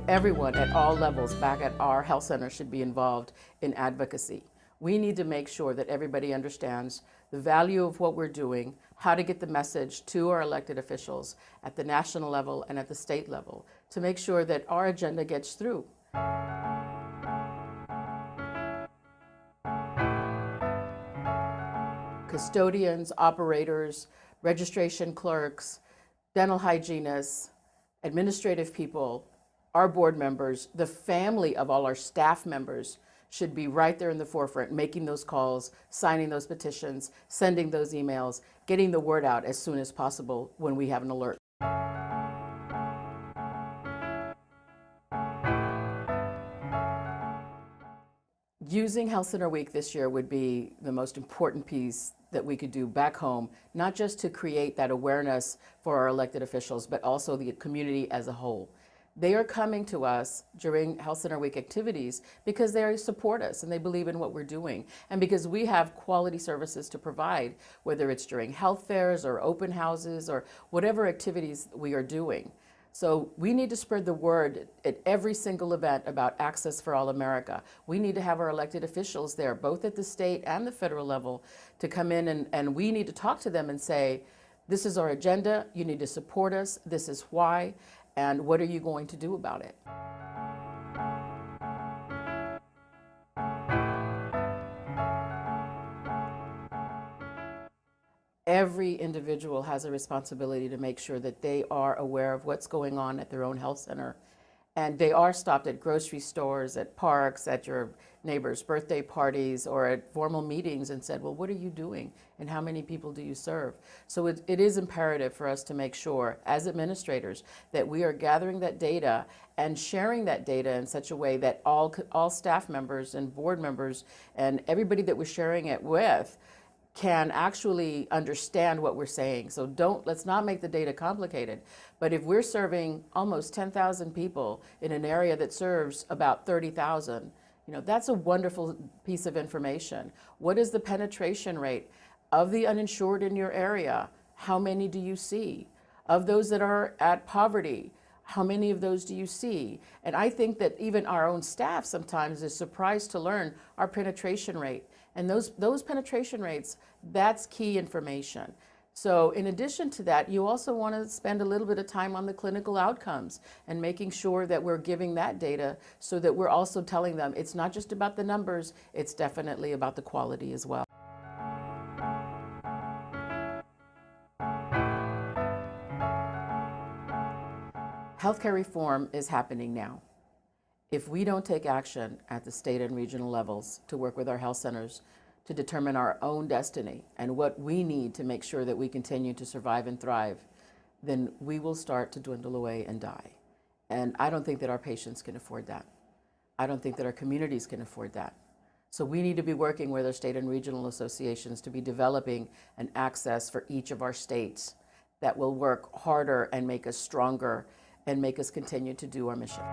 everyone at all levels back at our health center should be involved in advocacy. We need to make sure that everybody understands the value of what we're doing, how to get the message to our elected officials at the national level and at the state level to make sure that our agenda gets through. Custodians, operators, registration clerks, dental hygienists, administrative people, our board members, the family of all our staff members should be right there in the forefront, making those calls, signing those petitions, sending those emails, getting the word out as soon as possible when we have an alert. Using Health Center Week this year would be the most important piece that we could do back home, not just to create that awareness for our elected officials, but also the community as a whole. They are coming to us during Health Center Week activities because they support us and they believe in what we're doing. And because we have quality services to provide, whether it's during health fairs or open houses or whatever activities we are doing. So we need to spread the word at every single event about Access for All America. We need to have our elected officials there, both at the state and the federal level, to come in and we need to talk to them and say, this is our agenda, you need to support us, this is why, and what are you going to do about it? Every individual has a responsibility to make sure that they are aware of what's going on at their own health center. And they are stopped at grocery stores, at parks, at your neighbors' birthday parties, or at formal meetings and said, well, what are you doing? And how many people do you serve? So it is imperative for us to make sure, as administrators, that we are gathering that data and sharing that data in such a way that all staff members and board members and everybody that we're sharing it with can actually understand what we're saying. So let's not make the data complicated. But if we're serving almost 10,000 people in an area that serves about 30,000, that's a wonderful piece of information. What is the penetration rate of the uninsured in your area? How many do you see? Of those that are at poverty, how many of those do you see? And I think that even our own staff sometimes is surprised to learn our penetration rate. And those penetration rates, that's key information. So in addition to that, you also want to spend a little bit of time on the clinical outcomes and making sure that we're giving that data so that we're also telling them it's not just about the numbers, it's definitely about the quality as well. Healthcare reform is happening now. If we don't take action at the state and regional levels to work with our health centers to determine our own destiny and what we need to make sure that we continue to survive and thrive, then we will start to dwindle away and die. And I don't think that our patients can afford that. I don't think that our communities can afford that. So we need to be working with our state and regional associations to be developing an access for each of our states that will work harder and make us stronger and make us continue to do our mission.